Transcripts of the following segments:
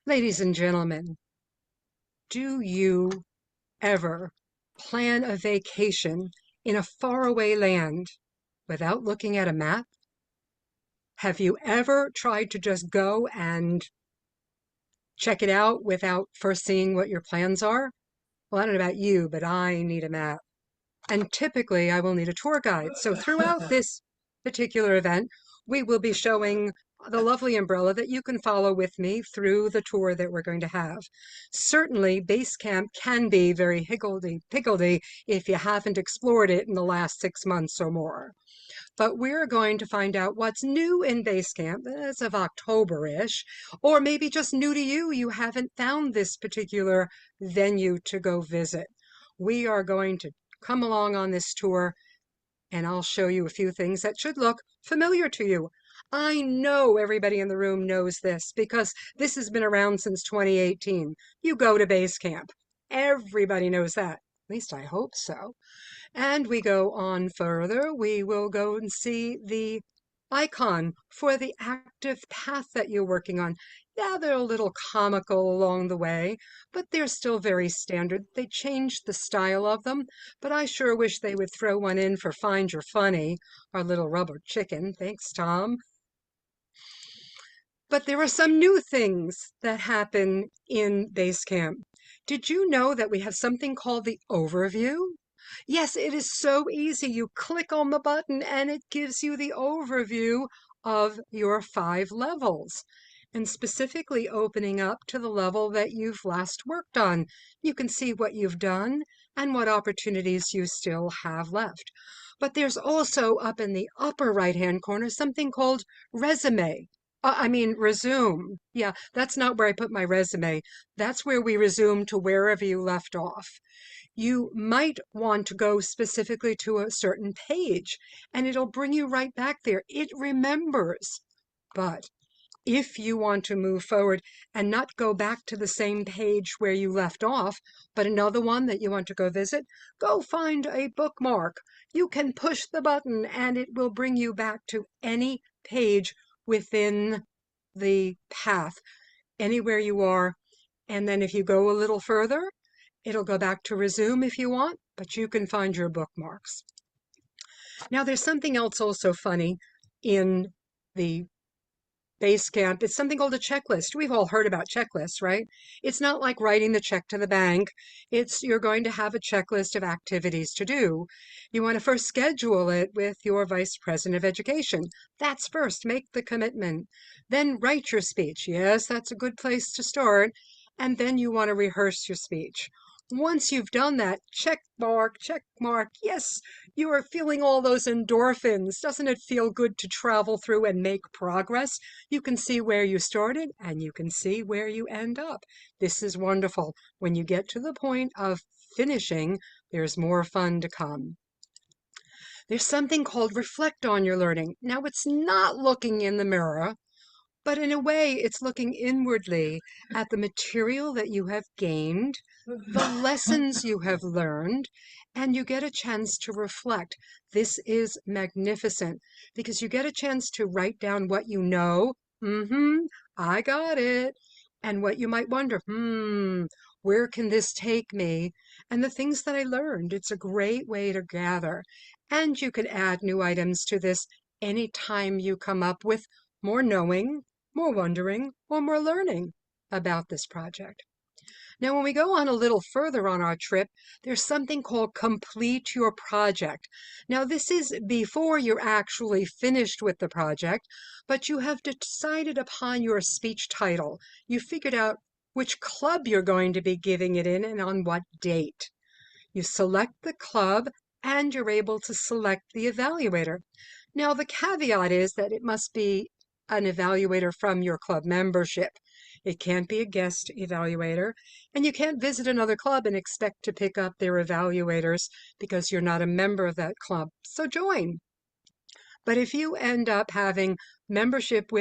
Ladies and gentlemen, do you ever plan a vacation in a faraway land without looking at a map? Have you ever tried to just go and check it out without first seeing what your plans are? Well, I don't know about you, but I need a map. And typically I will need a tour guide. So throughout this particular event, we will be showing the lovely umbrella that you can follow with me through the tour that we're going to have. Certainly, base camp can be very higgledy-piggledy if you haven't explored it in the last 6 months or more. But we're going to find out what's new in base camp as of October-ish, or maybe just new to you. You haven't found this particular venue to go visit. We are going to come along on this tour and I'll show you a few things that should look familiar to you. I know everybody in the room knows this because this has been around since 2018. You go to base camp. Everybody knows that. At least I hope so. And we go on further. We will go and see the icon for the active path that you're working on. Yeah, they're a little comical along the way, but they're still very standard. They changed the style of them, but I sure wish they would throw one in for Find Your Funny, our little rubber chicken. Thanks, Tom. But there are some new things that happen in base camp. Did you know that we have something called the overview? Yes, it is so easy. You click on the button and it gives you the overview of your 5 levels, and specifically opening up to the level that you've last worked on. You can see what you've done and what opportunities you still have left. But there's also up in the upper right-hand corner something called resume. Resume. Yeah, that's not where I put my resume. That's where we resume to wherever you left off. You might want to go specifically to a certain page and it'll bring you right back there. It remembers. But if you want to move forward and not go back to the same page where you left off, but another one that you want to go visit, go find a bookmark. You can push the button and it will bring you back to any page within the path, anywhere you are. And then if you go a little further, it'll go back to resume if you want, but you can find your bookmarks. Now, there's something else also funny in the base camp. It's something called a checklist. We've all heard about checklists, right? It's not like writing the check to the bank. You're going to have a checklist of activities to do. You want to first schedule it with your vice president of education. That's first. Make the commitment. Then write your speech. Yes, that's a good place to start. And then you want to rehearse your speech. Once you've done that, check mark, check mark. Yes, you are feeling all those endorphins. Doesn't it feel good to travel through and make progress? You can see where you started and you can see where you end up. This is wonderful. When you get to the point of finishing, there's more fun to come. There's something called reflect on your learning. Now, it's not looking in the mirror, but in a way, it's looking inwardly at the material that you have gained, the lessons you have learned, and you get a chance to reflect. This is magnificent because you get a chance to write down what you know. I got it. And what you might wonder, where can this take me? And the things that I learned. It's a great way to gather. And you can add new items to this anytime you come up with more knowing, more wondering, or more learning about this project. Now, when we go on a little further on our trip, there's something called complete your project. Now, this is before you're actually finished with the project, but you have decided upon your speech title. You figured out which club you're going to be giving it in and on what date. You select the club and you're able to select the evaluator. Now, the caveat is that it must be an evaluator from your club membership. It can't be a guest evaluator, and you can't visit another club and expect to pick up their evaluators because you're not a member of that club. So join. But if you end up having membership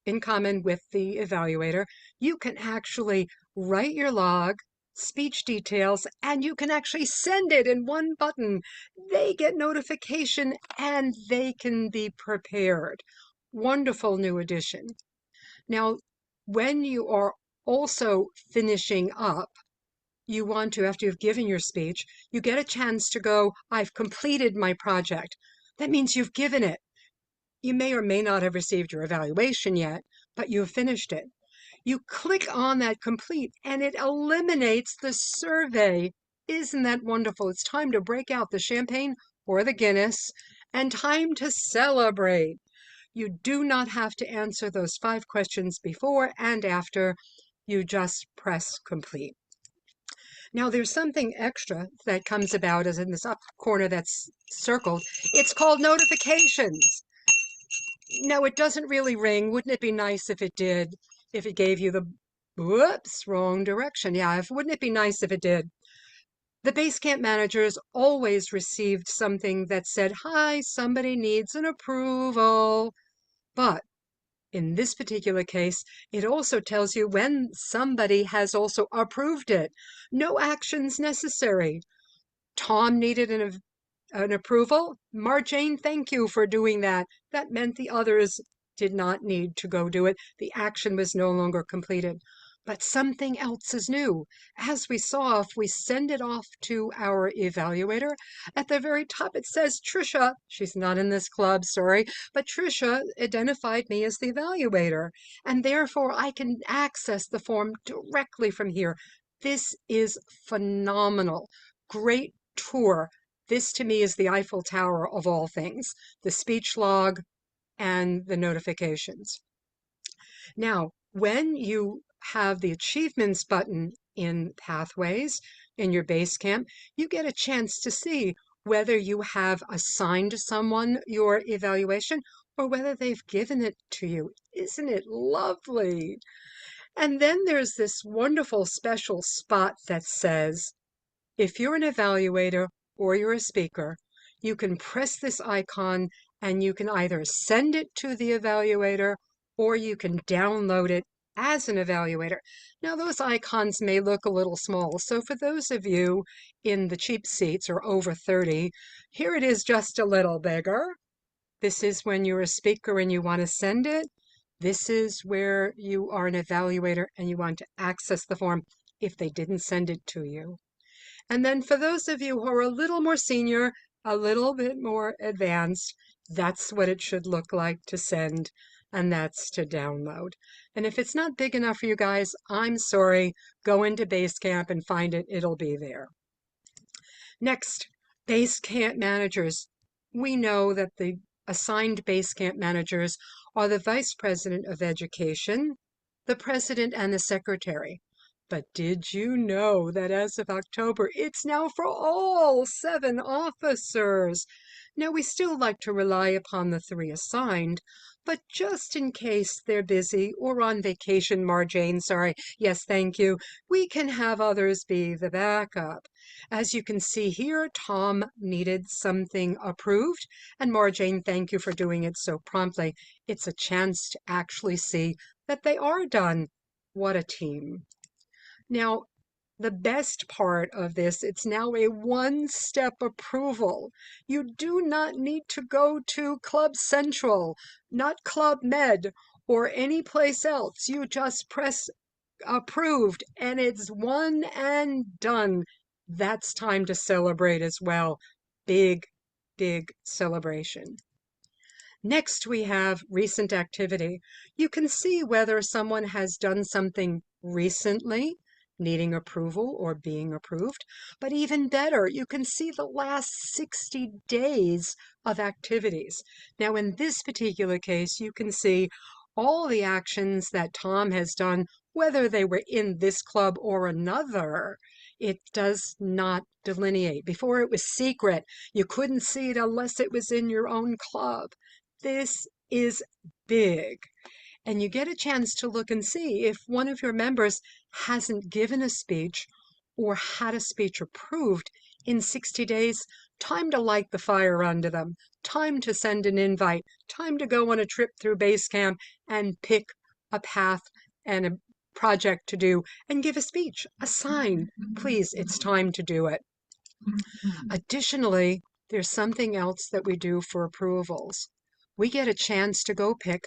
in common with the evaluator, you can actually write your log, speech details, and you can actually send it in one button. They get notification and they can be prepared. Wonderful new addition. Now, when you are Also, finishing up, you want to, after you've given your speech, you get a chance to go, I've completed my project. That means you've given it. You may or may not have received your evaluation yet, but you've finished it. You click on that complete and it eliminates the survey. Isn't that wonderful? It's time to break out the champagne or the Guinness and time to celebrate. You do not have to answer those 5 questions before and after. You just press complete. Now, there's something extra that comes about as in this up corner that's circled. It's called notifications. No, it doesn't really ring. Wouldn't it be nice if it did? If it gave you the, whoops, wrong direction. Yeah, wouldn't it be nice if it did? The Basecamp managers always received something that said, hi, somebody needs an approval. But in this particular case, it also tells you when somebody has also approved it. No actions necessary. Tom needed an approval. Marjane, thank you for doing that. That meant the others did not need to go do it. The action was no longer completed. But something else is new. As we saw, if we send it off to our evaluator, at the very top it says Trisha. She's not in this club, sorry, but Trisha identified me as the evaluator, and therefore I can access the form directly from here. This is phenomenal. Great tour. This to me is the Eiffel Tower of all things, the speech log and the notifications. Now, when you have the achievements button in Pathways in your Basecamp, you get a chance to see whether you have assigned someone your evaluation or whether they've given it to you. Isn't it lovely? And then there's this wonderful special spot that says, if you're an evaluator or you're a speaker, you can press this icon and you can either send it to the evaluator or you can download it as an evaluator. Now, those icons may look a little small, so for those of you in the cheap seats or over 30, here it is just a little bigger. This is when you're a speaker and you want to send it. This is where you are an evaluator and you want to access the form if they didn't send it to you. And then for those of you who are a little more senior, a little bit more advanced, that's what it should look like to send, and that's to download. And if it's not big enough for you guys, I'm sorry. Go into Basecamp and find it. It'll be there. Next, Basecamp managers. We know that the assigned Basecamp managers are the Vice President of Education, the President, and the Secretary. But did you know that as of October, it's now for all 7 officers? Now, we still like to rely upon the 3 assigned, but just in case they're busy or on vacation, Marjane, sorry, yes, thank you, we can have others be the backup. As you can see here, Tom needed something approved, and Marjane, thank you for doing it so promptly. It's a chance to actually see that they are done. What a team. Now, the best part of this, it's now a one-step approval. You do not need to go to Club Central, not Club Med, or any place else. You just press approved and it's one and done. That's time to celebrate as well. Big, big celebration. Next, we have recent activity. You can see whether someone has done something recently, needing approval or being approved. But even better, you can see the last 60 days of activities. Now, in this particular case, you can see all the actions that Tom has done, whether they were in this club or another. It does not delineate. Before it was secret. You couldn't see it unless it was in your own club. This is big. And you get a chance to look and see if one of your members hasn't given a speech or had a speech approved in 60 days, time to light the fire under them, time to send an invite, time to go on a trip through Basecamp and pick a path and a project to do and give a speech, a sign. Please, it's time to do it. Additionally, there's something else that we do for approvals. We get a chance to go pick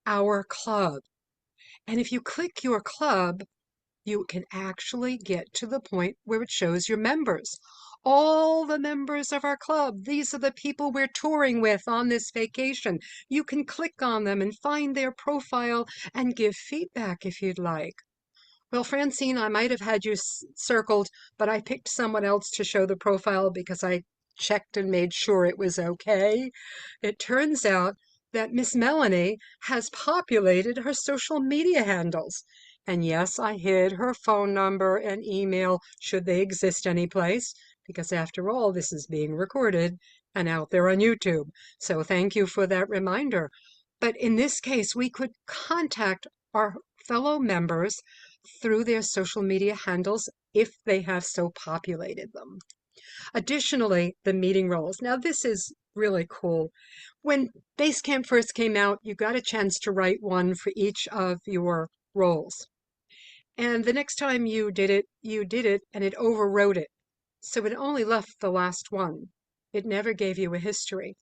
our club. And if you click your club, you can actually get to the point where it shows your members. All the members of our club, these are the people we're touring with on this vacation. You can click on them and find their profile and give feedback if you'd like. Well, Francine, I might have had you circled, but I picked someone else to show the profile because I checked and made sure it was okay. It turns out that Miss Melanie has populated her social media handles. And yes, I hid her phone number and email should they exist anyplace, because after all, this is being recorded and out there on YouTube. So thank you for that reminder. But in this case, we could contact our fellow members through their social media handles if they have so populated them. Additionally, the meeting roles. Now, this is really cool. When Basecamp first came out, you got a chance to write one for each of your roles. And the next time you did it and it overwrote it. So it only left the last one. It never gave you a history.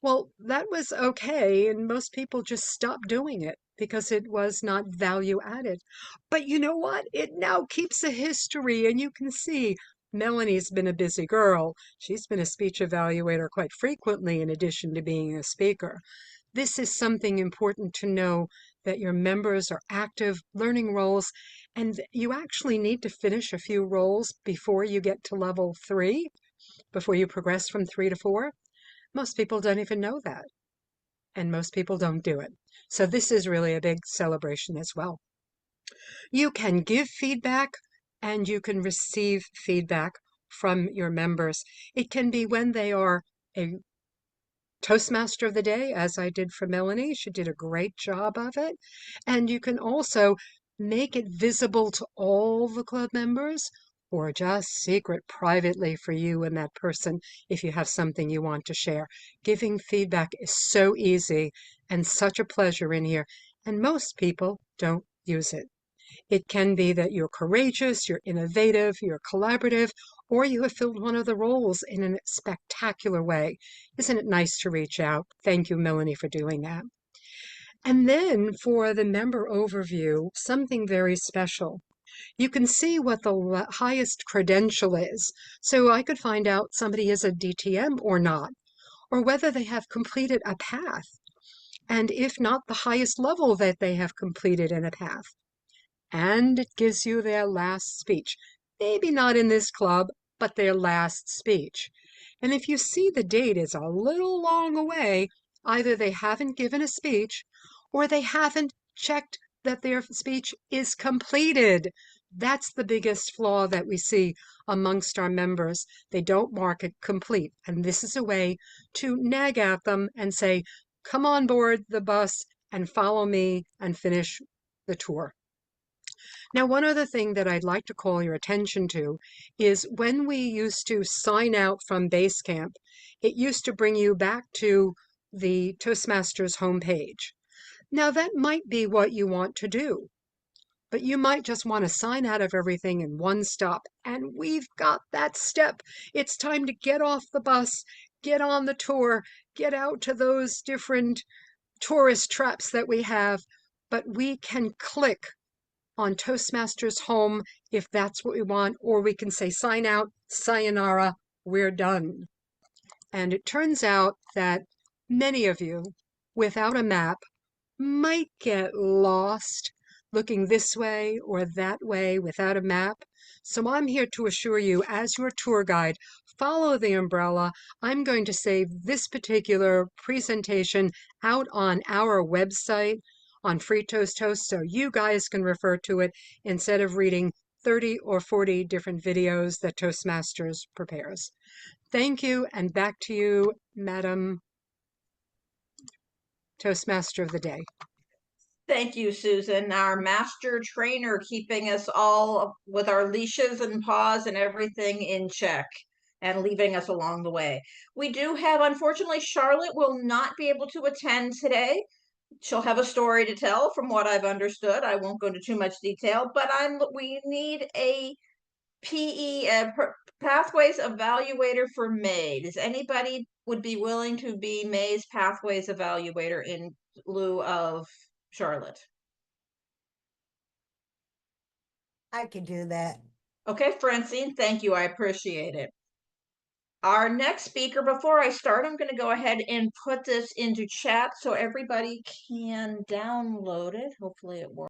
Well, that was okay, and most people just stopped doing it because it was not value added. But you know what? It now keeps a history, and you can see Melanie's been a busy girl. She's been a speech evaluator quite frequently, in addition to being a speaker. This is something important to know that your members are active learning roles, and you actually need to finish a few roles before you get to level 3, before you progress from 3 to 4. Most people don't even know that, and most people don't do it. So this is really a big celebration as well. You can give feedback and you can receive feedback from your members. It can be when they are a Toastmaster of the day, as I did for Melanie. She did a great job of it. And you can also make it visible to all the club members or just secret privately for you and that person if you have something you want to share. Giving feedback is so easy and such a pleasure in here. And most people don't use it. It can be that you're courageous, you're innovative, you're collaborative, or you have filled one of the roles in a spectacular way. Isn't it nice to reach out? Thank you, Melanie, for doing that. And then for the member overview, something very special. You can see what the highest credential is. So I could find out somebody is a DTM or not, or whether they have completed a path, and if not, the highest level that they have completed in a path. And it gives you their last speech. Maybe not in this club, but their last speech. And if you see the date is a little long away, either they haven't given a speech or they haven't checked that their speech is completed. That's the biggest flaw that we see amongst our members. They don't mark it complete. And this is a way to nag at them and say, come on board the bus and follow me and finish the tour. Now, one other thing that I'd like to call your attention to is when we used to sign out from Basecamp, it used to bring you back to the Toastmasters homepage. Now, that might be what you want to do, but you might just want to sign out of everything in one stop. And we've got that step. It's time to get off the bus, get on the tour, get out to those different tourist traps that we have, but we can click on Toastmasters home if that's what we want, or we can say sign out, sayonara, we're done. And it turns out that many of you, without a map, might get lost looking this way or that way without a map. So I'm here to assure you, as your tour guide, follow the umbrella. I'm going to save this particular presentation out on our website on Free Toast Toast so you guys can refer to it instead of reading 30 or 40 different videos that Toastmasters prepares. Thank you, and back to you, Madam Toastmaster of the Day. Thank you, Susan, our master trainer, keeping us all with our leashes and paws and everything in check and leaving us along the way. We do have, unfortunately, Charlotte will not be able to attend today. She'll have a story to tell from what I've understood. I won't go into too much detail, but we need a Pathways Evaluator for May. Does anybody would be willing to be May's Pathways Evaluator in lieu of Charlotte? I could do that. Okay, Francine, thank you. I appreciate it. Our next speaker, before I start, I'm going to go ahead and put this into chat so everybody can download it. Hopefully it works.